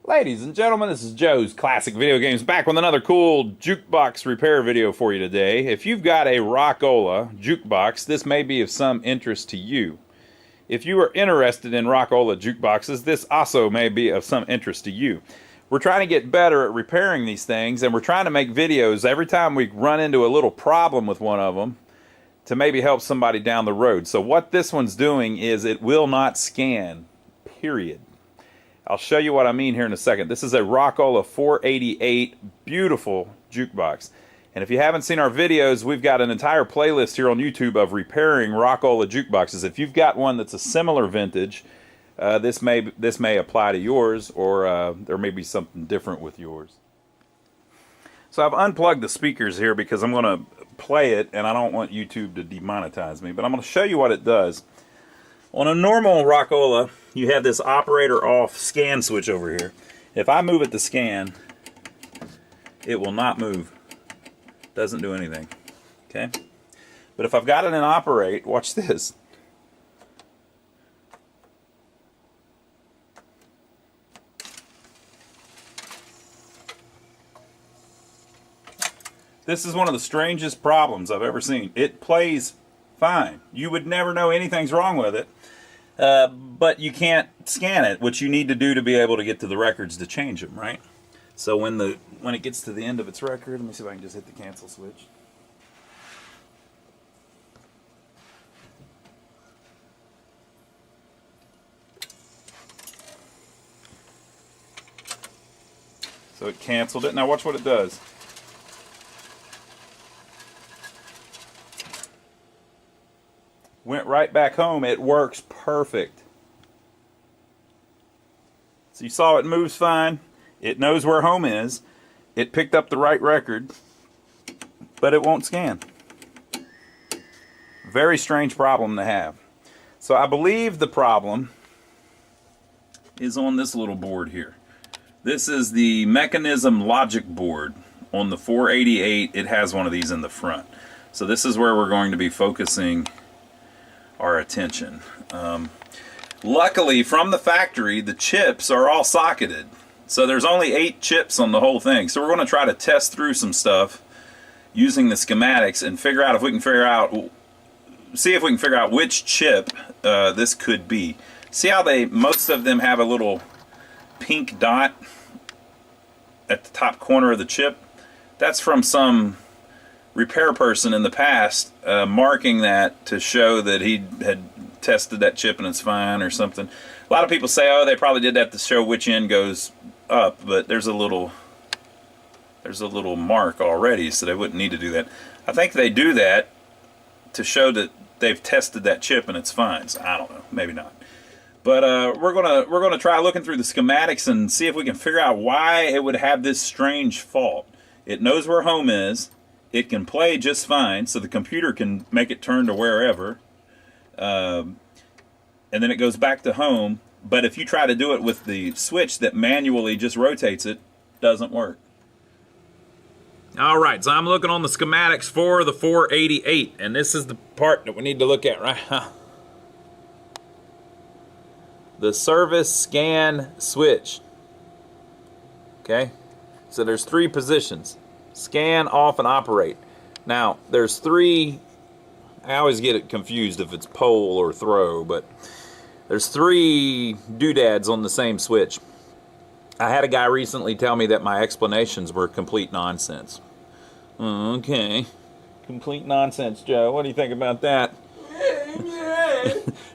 Ladies and gentlemen, this is Joe's Classic Video Games back with another cool jukebox repair video for you today. If you've got a Rockola jukebox, this may be of some interest to you. If you are interested in Rockola jukeboxes, this also may be of some interest to you. We're trying to get better at repairing these things, and we're trying to make videos every time we run into a little problem with one of them to maybe help somebody down the road. So what this one's doing is it will not scan, period. I'll show you what I mean here in a second. This is a Rockola 488 beautiful jukebox. And if you haven't seen our videos, we've got an entire playlist here on YouTube of repairing Rockola jukeboxes. If you've got one that's a similar vintage, this may apply to yours, or there may be something different with yours. So I've unplugged the speakers here because I'm going to play it, and I don't want YouTube to demonetize me. But I'm going to show you what it does. On a normal Rockola, you have this operator off scan switch over here. If I move it to scan, it will not move. Doesn't do anything. Okay? But if I've got it in operate, watch this. This is one of the strangest problems I've ever seen. It plays fine. You would never know anything's wrong with it. But you can't scan it, which you need to do to be able to get to the records to change them, right? So when it gets to the end of its record, let me see if I can just hit the cancel switch. So it canceled it. Now watch what it does. Went right back home. It works perfect. So you saw it moves fine. It knows where home is. It picked up the right record, but it won't scan. Very strange problem to have. So I believe the problem is on this little board here. This is the mechanism logic board on the 488. It has one of these in the front. So this is where we're going to be focusing our attention. Luckily, from the factory, the chips are all socketed. So there's only 8 chips on the whole thing. So we're going to try to test through some stuff using the schematics and figure out if we can see if we can figure out which chip this could be. See how most of them have a little pink dot at the top corner of the chip? That's from some repair person in the past marking that to show that he had tested that chip and it's fine or something. A lot of people say, oh, they probably did that to show which end goes up, but there's a little mark already, so they wouldn't need to do that. I think they do that to show that they've tested that chip and it's fine. So I don't know, maybe not. But we're gonna try looking through the schematics and see if we can figure out why it would have this strange fault. It knows where home is. It can play just fine, so the computer can make it turn to wherever, and then it goes back to home. But if you try to do it with the switch that manually just rotates it, doesn't work. Alright, so I'm looking on the schematics for the 488, and this is the part that we need to look at right now. The service scan switch. Okay, so there's 3 positions. Scan, off, and operate. Now, there's 3, I always get it confused if it's pull or throw, but there's 3 doodads on the same switch. I had a guy recently tell me that my explanations were complete nonsense. Okay, complete nonsense, Joe. What do you think about that?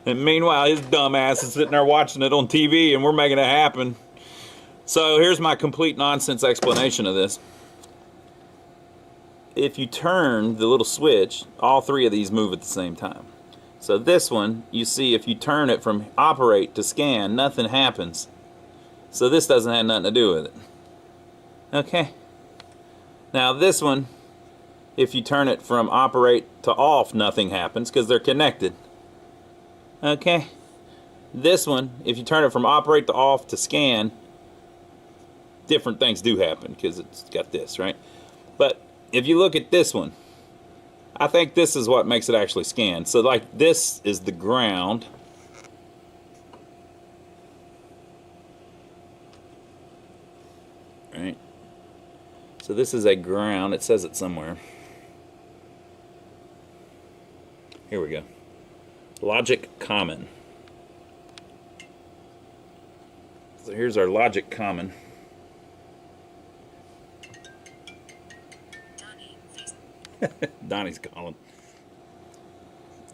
And meanwhile, his dumb ass is sitting there watching it on TV and we're making it happen. So here's my complete nonsense explanation of this. If you turn the little switch, all 3 of these move at the same time. So this one, you see, if you turn it from operate to scan, nothing happens. So this doesn't have nothing to do with it. Okay. Now this one, if you turn it from operate to off, nothing happens because they're connected. Okay. This one, if you turn it from operate to off to scan, different things do happen because it's got this, right? But if you look at this one, I think this is what makes it actually scan. So like this is the ground. So this is a ground. It says it somewhere. Here we go. Logic common. So here's our logic common. Donnie's calling.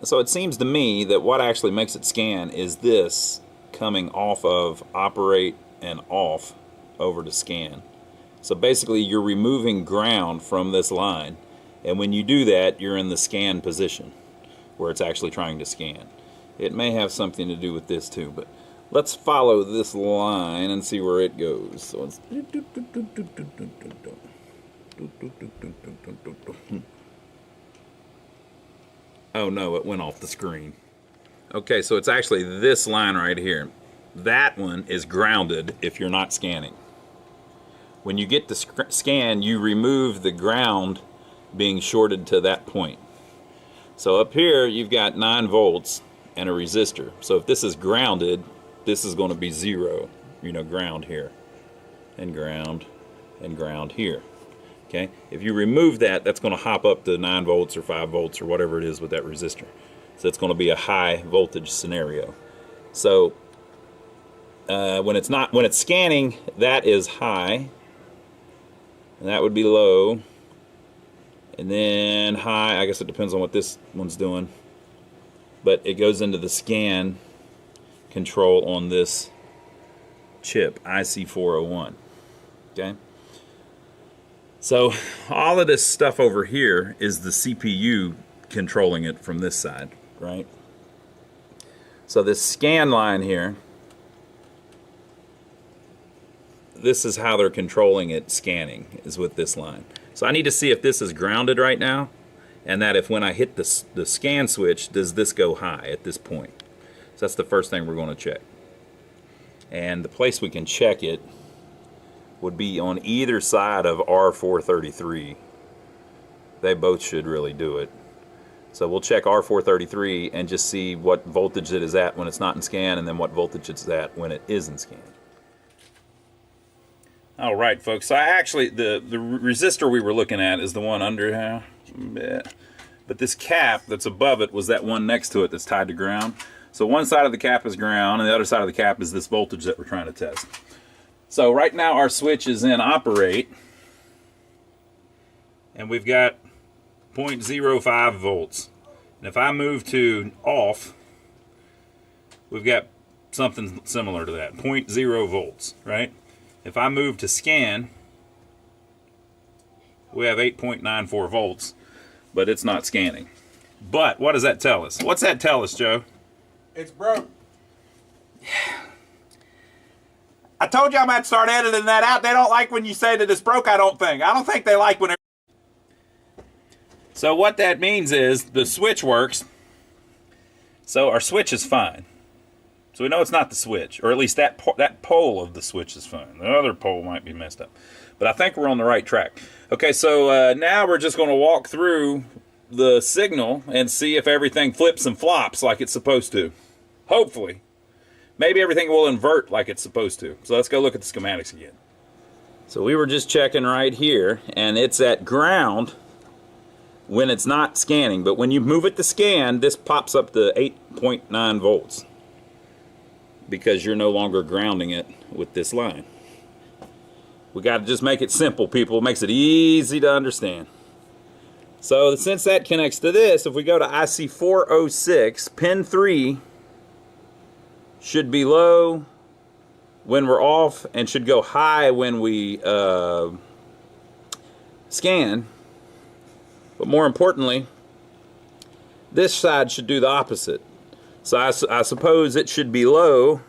So it seems to me that what actually makes it scan is this coming off of operate and off over to scan. So basically you're removing ground from this line, and when you do that you're in the scan position where it's actually trying to scan. It may have something to do with this too, but let's follow this line and see where it goes. So it's oh no, it went off the screen. Okay, so it's actually this line right here. That one is grounded if you're not scanning. When you get to scan, you remove the ground being shorted to that point. So up here you've got 9 volts and a resistor. So if this is grounded, this is going to be 0. You know, ground here and ground here. Okay, if you remove that, that's going to hop up to 9 volts or 5 volts or whatever it is with that resistor. So it's going to be a high voltage scenario. So when it's scanning, that is high, and that would be low, and then high. I guess it depends on what this one's doing, but it goes into the scan control on this chip, IC401. Okay. So all of this stuff over here is the CPU controlling it from this side, right? So this scan line here, this is how they're controlling it scanning, is with this line. So I need to see if this is grounded right now, and that if when I hit the scan switch, does this go high at this point? So that's the first thing we're going to check. And the place we can check it would be on either side of R433. They both should really do it. So we'll check R433 and just see what voltage it is at when it's not in scan, and then what voltage it's at when it is in scan. All right, folks. So I actually, the resistor we were looking at is the one under here. But this cap that's above it was that one next to it that's tied to ground. So one side of the cap is ground, and the other side of the cap is this voltage that we're trying to test. So right now our switch is in operate, and we've got 0.05 volts. And if I move to off, we've got something similar to that, 0.0 volts, right? If I move to scan, we have 8.94 volts, but it's not scanning. But what does that tell us? What's that tell us, Joe? It's broke. I told you I'm going to start editing that out. They don't like when you say that it's broke, I don't think. I don't think they like when it... So what that means is the switch works. So our switch is fine. So we know it's not the switch, or at least that pole of the switch is fine. The other pole might be messed up. But I think we're on the right track. Okay, so now we're just going to walk through the signal and see if everything flips and flops like it's supposed to. Hopefully. Maybe everything will invert like it's supposed to. So let's go look at the schematics again. So we were just checking right here, and it's at ground when it's not scanning. But when you move it to scan, this pops up to 8.9 volts because you're no longer grounding it with this line. We got to just make it simple, people. It makes it easy to understand. So since that connects to this, if we go to IC406, pin 3 should be low when we're off and should go high when we scan. But more importantly, this side should do the opposite. So I suppose it should be low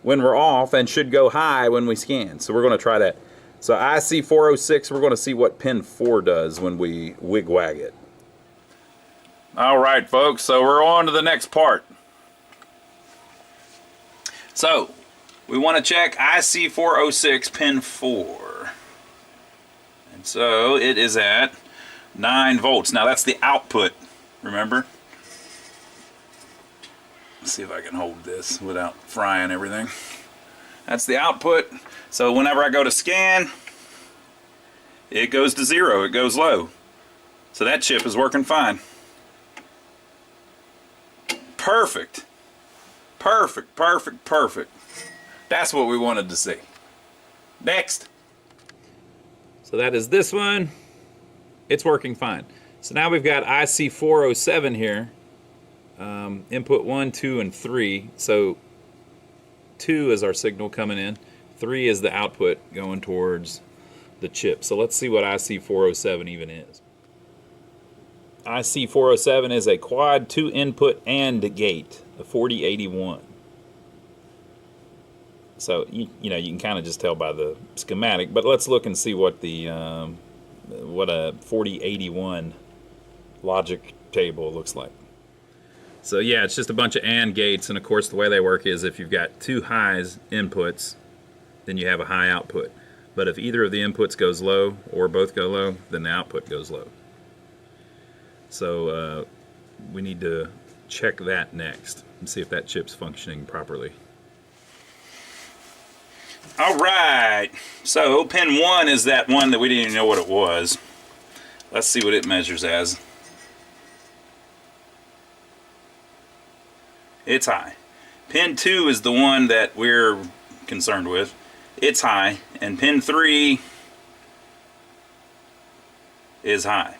when we're off and should go high when we scan. So we're going to try that. So IC406, we're going to see what pin 4 does when we wig-wag it. All right, folks, so we're on to the next part. So we want to check IC406 pin 4. And so it is at 9 volts. Now that's the output, remember? Let's see if I can hold this without frying everything. That's the output. So whenever I go to scan, it goes to 0, it goes low. So that chip is working fine. Perfect. Perfect, perfect, perfect. That's what we wanted to see. Next. So that is this one. It's working fine. So now we've got IC 407 here. Input 1, 2, and 3. So 2 is our signal coming in. 3 is the output going towards the chip. So let's see what IC 407 even is. IC 407 is a quad 2 input AND gate, a 4081. So you know, you can kind of just tell by the schematic, but let's look and see what the what a 4081 logic table looks like. So yeah, it's just a bunch of AND gates, and of course the way they work is if you've got 2 highs inputs, then you have a high output. But if either of the inputs goes low or both go low, then the output goes low. So we need to check that next and see if that chip's functioning properly. All right, so pin 1 is that one that we didn't even know what it was. Let's see what it measures as. It's high. Pin 2 is the one that we're concerned with. It's high. And pin 3 is high.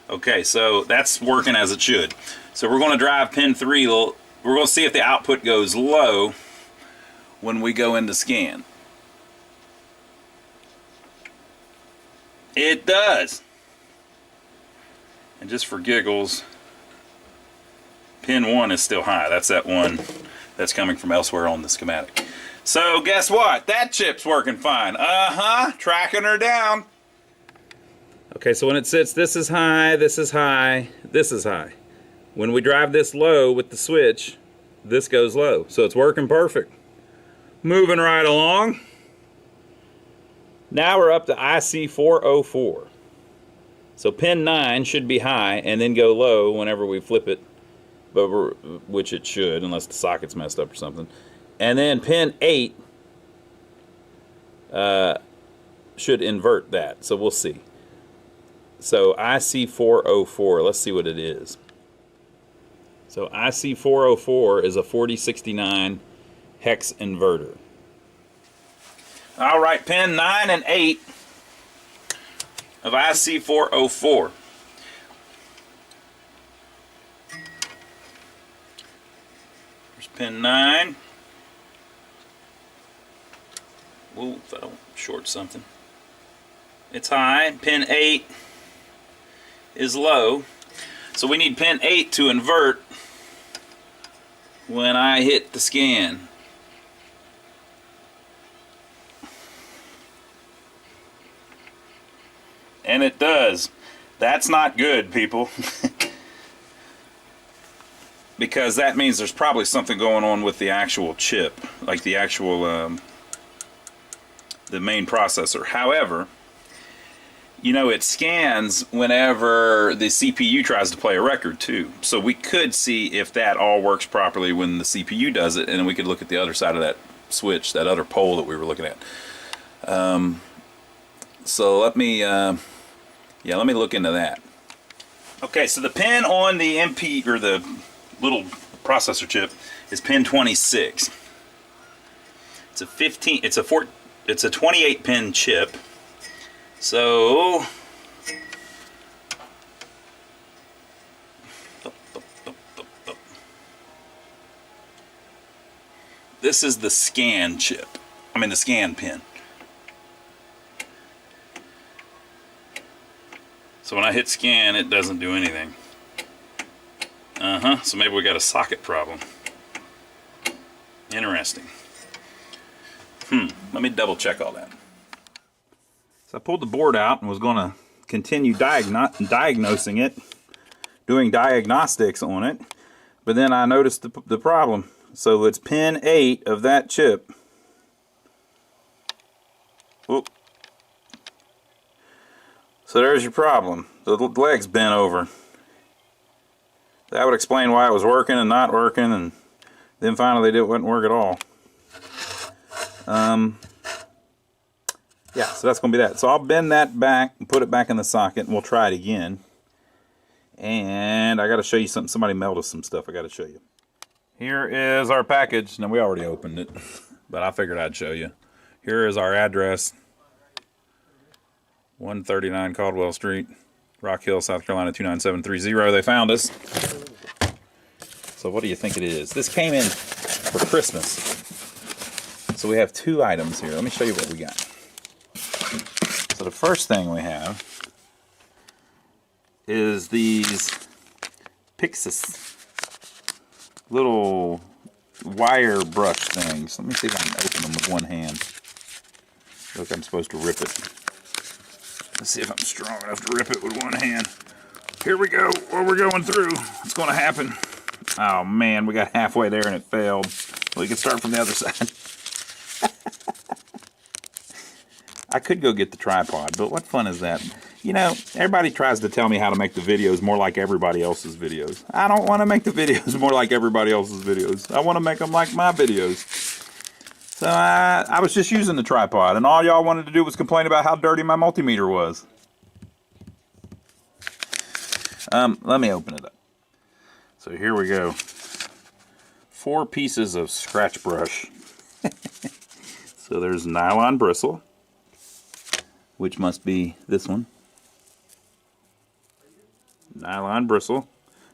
Okay, so that's working as it should. So we're going to drive pin 3. We're going to see if the output goes low when we go into scan. It does. And just for giggles, pin 1 is still high. That's that one that's coming from elsewhere on the schematic. So guess what? That chip's working fine. Tracking her down. Okay, so when it sits, this is high, this is high, this is high. When we drive this low with the switch, this goes low. So it's working perfect. Moving right along. Now we're up to IC 404. So pin 9 should be high and then go low whenever we flip it, which it should, unless the socket's messed up or something. And then pin 8 should invert that. So we'll see. So IC 404, let's see what it is. So IC 404 is a 4069 hex inverter. All right, pin 9 and 8 of IC 404. There's pin 9. Whoa, if I don't short something. It's high. Pin 8 is low. So we need pin 8 to invert when I hit the scan. And it does. That's not good, people. Because that means there's probably something going on with the actual chip, like the actual the main processor. However, you know, it scans whenever the CPU tries to play a record too. So we could see if that all works properly when the CPU does it, and then we could look at the other side of that switch, that other pole that we were looking at. So let me let me look into that. Okay, so the pin on the MP, or the little processor chip, is pin 26. It's a 28 pin chip. So this is the scan chip. I mean the scan pin. So when I hit scan, it doesn't do anything. So maybe we got a socket problem. Interesting. Let me double check all that. So I pulled the board out and was going to continue diagnosing it, doing diagnostics on it, but then I noticed the problem. So it's pin 8 of that chip. Whoop. So there's your problem. The leg's bent over. That would explain why it was working and not working, and then finally it wouldn't work at all. Yeah, so that's going to be that. So I'll bend that back and put it back in the socket, and we'll try it again. And I got to show you something. Somebody mailed us some stuff I got to show you. Here is our package. Now, we already opened it, but I figured I'd show you. Here is our address. 139 Caldwell Street, Rock Hill, South Carolina, 29730. They found us. So what do you think it is? This came in for Christmas. So we have 2 items here. Let me show you what we got. So the first thing we have is these Pixis little wire brush things. Let me see if I can open them with one hand. Look, I'm supposed to rip it. Let's see if I'm strong enough to rip it with one hand. Here we go. What we're going through. What's going to happen? Oh man, we got halfway there and it failed. Well, you can start from the other side. I could go get the tripod, but what fun is that? You know, everybody tries to tell me how to make the videos more like everybody else's videos. I don't want to make the videos more like everybody else's videos. I want to make them like my videos. So I was just using the tripod, and all y'all wanted to do was complain about how dirty my multimeter was. Let me open it up. So here we go. 4 pieces of scratch brush. So there's nylon bristle, which must be this one. Nylon bristle.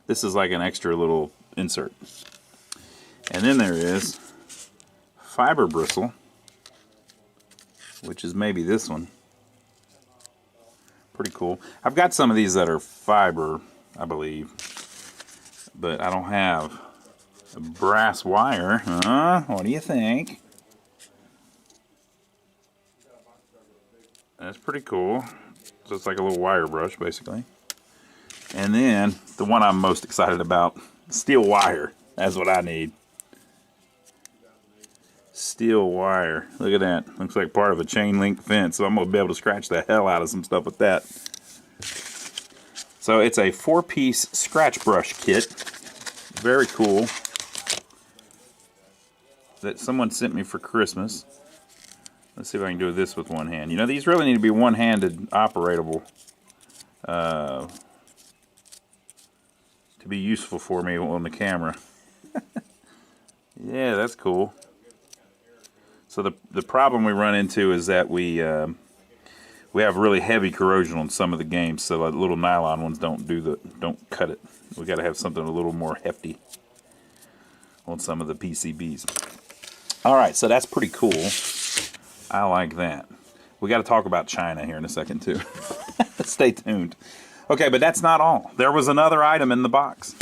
This is like an extra little insert. And then there is fiber bristle, which is maybe this one. Pretty cool. I've got some of these that are fiber, I believe, but I don't have a brass wire. What do you think? That's pretty cool. So it's like a little wire brush, basically. And then the one I'm most excited about, steel wire. That's what I need. Steel wire. Look at that. Looks like part of a chain link fence. So I'm going to be able to scratch the hell out of some stuff with that. So it's a 4-piece scratch brush kit. Very cool. That someone sent me for Christmas. Let's see if I can do this with one hand. You know, these really need to be one-handed operatable to be useful for me on the camera. Yeah, that's cool. So the problem we run into is that we have really heavy corrosion on some of the games, so the little nylon ones don't cut it. We got to have something a little more hefty on some of the PCBs. All right, so that's pretty cool. I like that. We got to talk about China here in a second too. Stay tuned. Okay, but that's not all. There was another item in the box.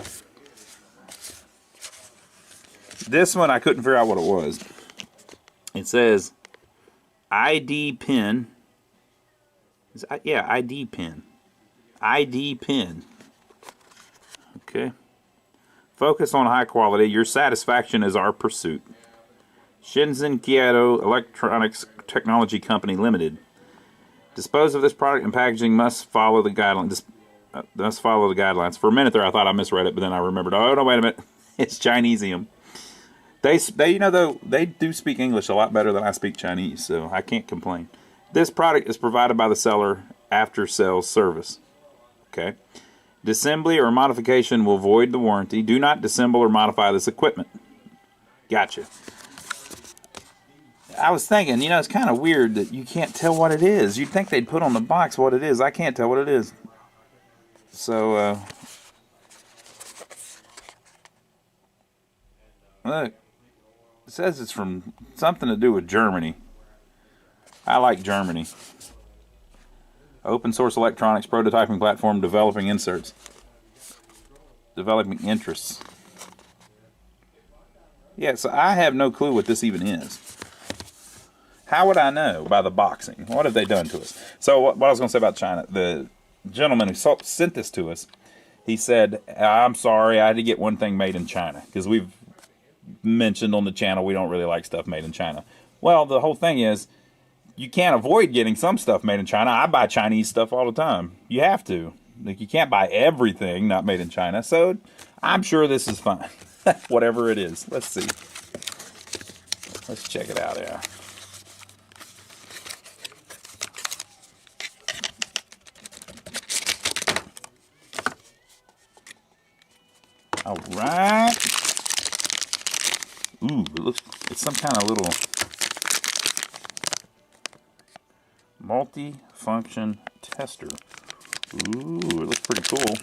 This one I couldn't figure out what it was. It says ID pin. Yeah, ID pin. ID pin. Okay. Focus on high quality. Your satisfaction is our pursuit. Shenzhen Kyoto Electronics Technology Company Limited. Dispose of this product and packaging must follow the guidelines. For a minute there, I thought I misread it, but then I remembered. Oh no, wait a minute! It's Chinesium. They you know though they do speak English a lot better than I speak Chinese, so I can't complain. This product is provided by the seller after sales service. Okay. Disassembly or modification will void the warranty. Do not disassemble or modify this equipment. Gotcha. I was thinking, you know, it's kind of weird that you can't tell what it is. You'd think they'd put on the box what it is. I can't tell what it is. So, look, it says it's from something to do with Germany. I like Germany. Open source electronics prototyping platform developing inserts. Developing interests. Yeah, so I have no clue what this even is. How would I know? By the boxing. What have they done to us? So what I was going to say about China, the gentleman who sent this to us, he said, I'm sorry, I had to get one thing made in China. Because we've mentioned on the channel we don't really like stuff made in China. Well, the whole thing is, you can't avoid getting some stuff made in China. I buy Chinese stuff all the time. You have to. Like, you can't buy everything not made in China. So I'm sure this is fine. Whatever it is. Let's see. Let's check it out here. All right. Ooh, it's some kind of little multi-function tester. Ooh, it looks pretty cool.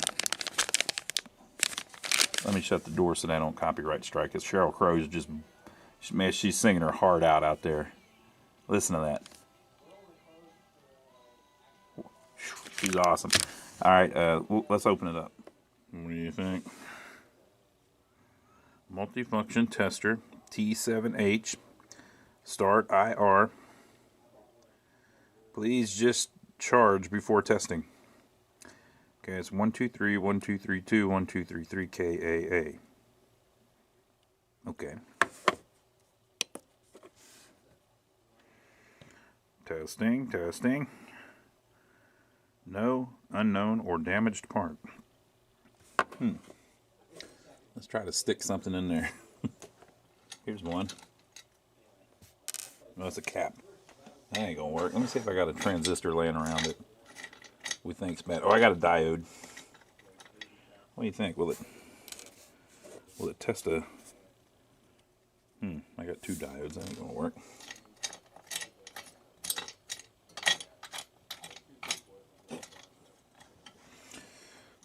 Let me shut the door so they don't copyright strike us. Sheryl Crow is just, man, she's singing her heart out there. Listen to that. She's awesome. All right, let's open it up. What do you think? Multifunction tester, T7H, start IR. Please just charge before testing. Okay, it's 123, 1232, 1233 KAA. Okay. Testing, testing. No unknown or damaged part. Let's try to stick something in there. Here's one. Oh, it's a cap. That ain't gonna work. Let me see if I got a transistor laying around it. We think's bad. Oh, I got a diode. What do you think? Will it test a? I got 2 diodes. That ain't gonna work.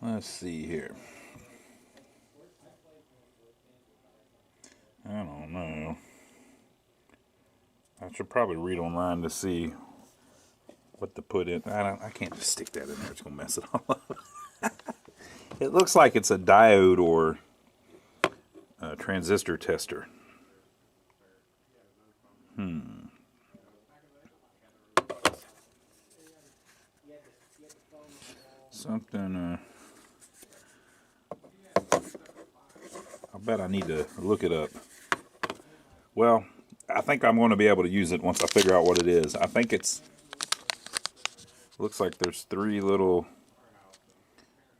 Let's see here. I don't know. I should probably read online to see what to put in. I can't just stick that in there. It's gonna mess it all up. It looks like it's a diode or a transistor tester. Something. I bet I need to look it up. Well, I think I'm going to be able to use it once I figure out what it is. I think it's. Looks like there's 3 little.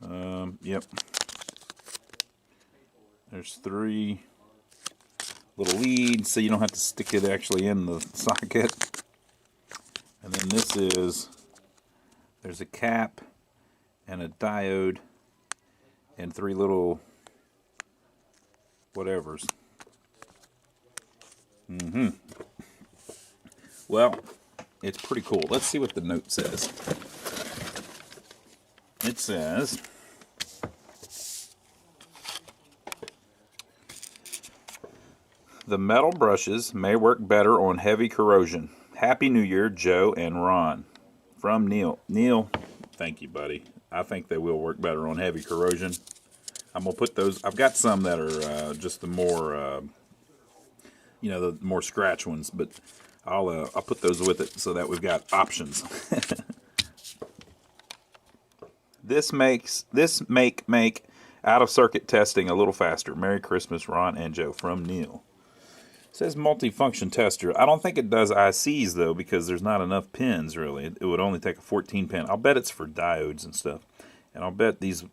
Yep. There's 3 little leads, so you don't have to stick it actually in the socket. And then this is. There's a cap and a diode and 3 little whatevers. Well, it's pretty cool. Let's see what the note says. It says, the metal brushes may work better on heavy corrosion. Happy New Year, Joe and Ron. From Neil. Neil, thank you, buddy. I think they will work better on heavy corrosion. I'm going to put those. I've got some that are just the more, the more scratch ones, but I'll put those with it so that we've got options. This make out of circuit testing a little faster. Merry Christmas, Ron and Joe. From Neil. It says multifunction tester. I don't think it does ICs though, because there's not enough pins really. It would only take a 14 pin. I'll bet it's for diodes and stuff, and I'll bet these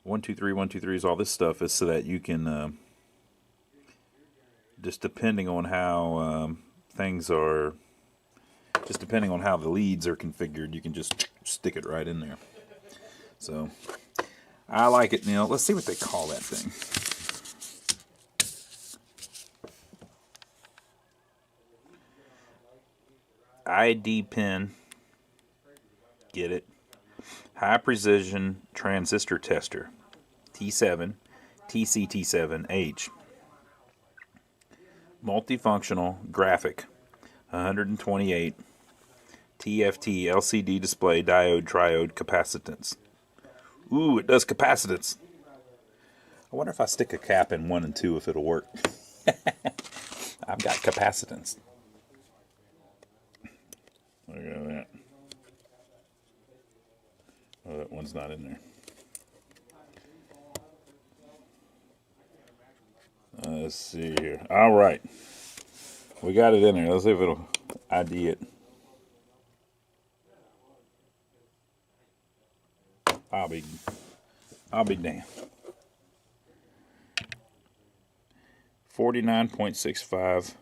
123, 123s, all this stuff is so that you can just depending on how things are, just depending on how the leads are configured, you can just stick it right in there. So I like it, Neil. Let's see what they call that thing. ID pin. Get it? High precision transistor tester. T7, TCT7H. Multifunctional graphic. 128. TFT LCD display diode triode capacitance. Ooh, it does capacitance. I wonder if I stick a cap in 1 and 2 if it'll work. I've got capacitance. Look at that. Oh, that one's not in there. Let's see here. All right. We got it in there. Let's see if it'll ID it. I'll be damned. 49.65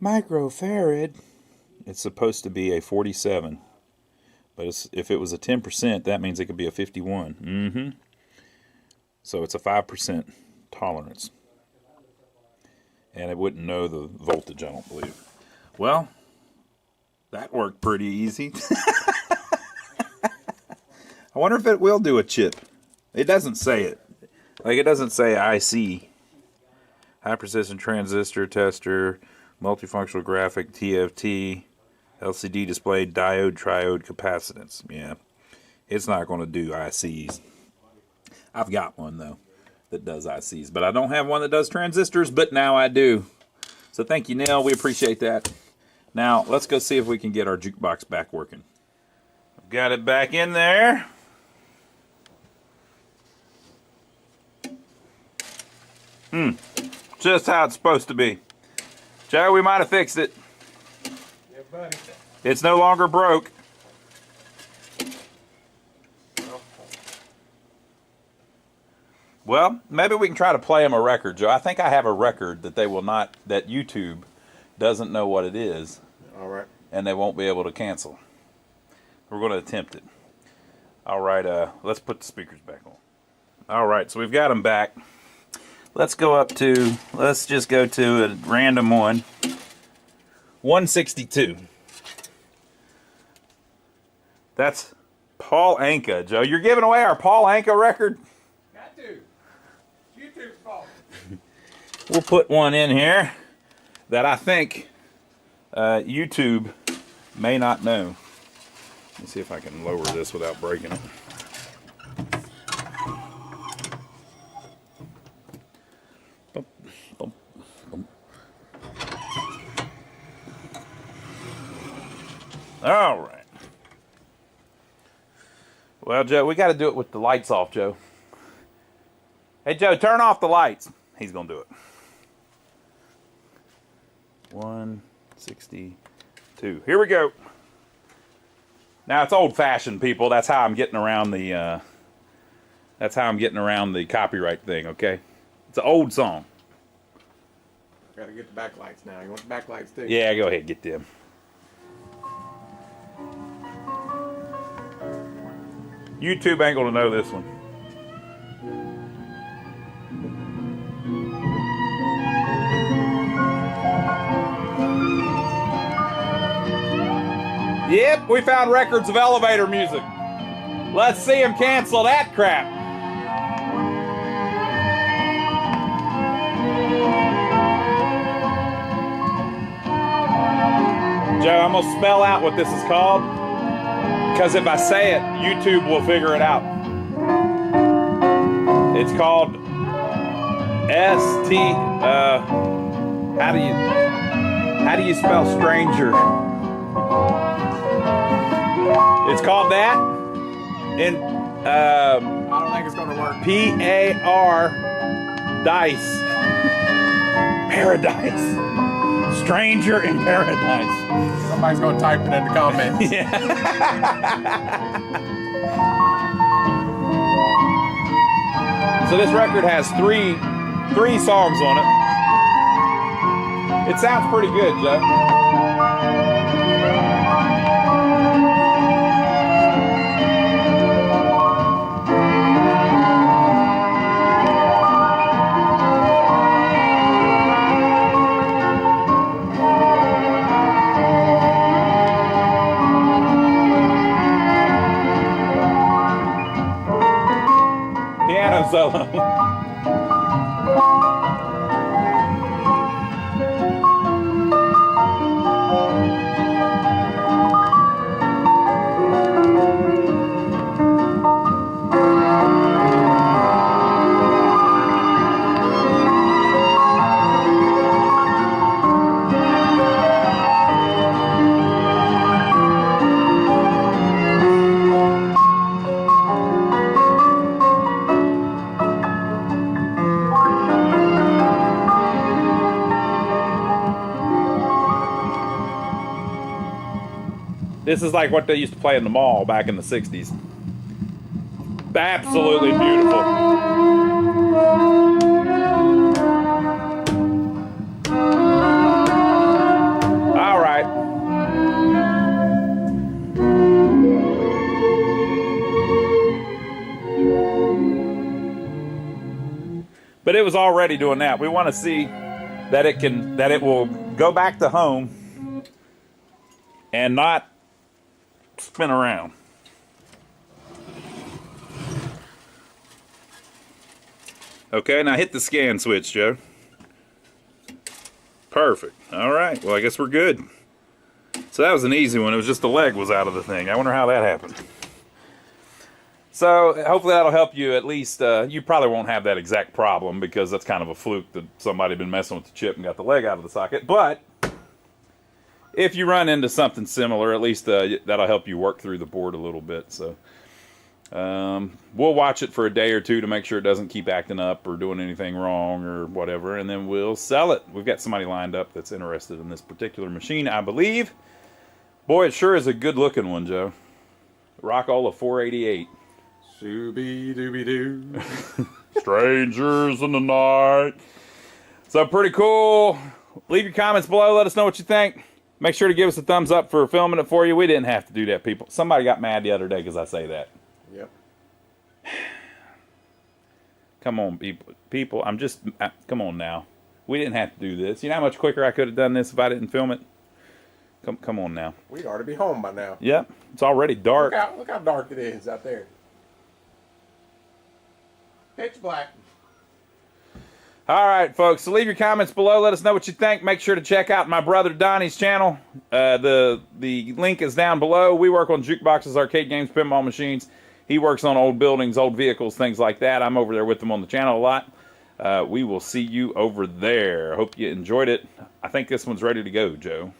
microfarad. It's supposed to be a 47, but if it was a 10%, that means it could be a 51. So it's a 5% tolerance. And it wouldn't know the voltage, I don't believe. Well, that worked pretty easy. I wonder if it will do a chip. It doesn't say it. Like, it doesn't say IC. High precision transistor tester, multifunctional graphic, TFT, LCD display, diode, triode, capacitance. Yeah, it's not going to do ICs. I've got one, though, that does ICs. But I don't have one that does transistors, but now I do. So thank you, Neil. We appreciate that. Now, let's go see if we can get our jukebox back working. I've got it back in there. Just how it's supposed to be. Joe, we might have fixed it. Yeah, buddy. It's no longer broke. Well, maybe we can try to play them a record, Joe. I think I have a record that they will not, that YouTube doesn't know what it is. All right. And they won't be able to cancel. We're going to attempt it. All right, let's put the speakers back on. All right, so we've got them back. Let's just go to a random one. 162. That's Paul Anka, Joe. You're giving away our Paul Anka record? Got to. YouTube's fault. We'll put one in here that I think YouTube may not know. Let me see if I can lower this without breaking it. All right. Well, Joe, we got to do it with the lights off, Joe. Hey, Joe, turn off the lights. He's going to do it. 162. Here we go. Now, it's old-fashioned, people. That's how I'm getting around the copyright thing, okay? It's an old song. Gotta get the backlights now. You want the backlights too? Yeah, go ahead, get them. YouTube ain't gonna know this one. Yep, we found records of elevator music. Let's see him cancel that crap. Joe, I'm gonna spell out what this is called, because if I say it, YouTube will figure it out. It's called ST. How do you spell stranger? It's called that. In I don't think it's gonna work. PAR dice. Paradise. Stranger in Paradise. Somebody's gonna type it in the comments. Yeah. So this record has three songs on it. It sounds pretty good, Joe. Piano solo. This is like what they used to play in the mall back in the 60s. Absolutely beautiful. All right. was already doing that. We want to see that it will go back to home and not spin around. Okay, now hit the scan switch, Joe. Perfect. All right, well, I guess we're good. So that was an easy one. It was just the leg was out of the thing. I wonder how that happened. So hopefully that'll help you at least. You probably won't have that exact problem because that's kind of a fluke that somebody been messing with the chip and got the leg out of the socket. But if you run into something similar, at least that'll help you work through the board a little bit. So we'll watch it for a day or two to make sure it doesn't keep acting up or doing anything wrong or whatever, and then we'll sell it. We've got somebody lined up that's interested in this particular machine, I believe. Boy, it sure is a good-looking one, Joe. Rockola 488. Shooby-dooby-doo. Strangers in the night. So pretty cool. Leave your comments below. Let us know what you think. Make sure to give us a thumbs up for filming it for you. We didn't have to do that, people. Somebody got mad the other day because I say that. Yep. Come on, people. Come on now. We didn't have to do this. You know how much quicker I could have done this if I didn't film it? Come on now. We ought to be home by now. Yep. It's already dark. Look how dark it is out there. Pitch black. All right, folks. So leave your comments below. Let us know what you think. Make sure to check out my brother Donnie's channel. The link is down below. We work on jukeboxes, arcade games, pinball machines. He works on old buildings, old vehicles, things like that. I'm over there with him on the channel a lot. We will see you over there. Hope you enjoyed it. I think this one's ready to go, Joe.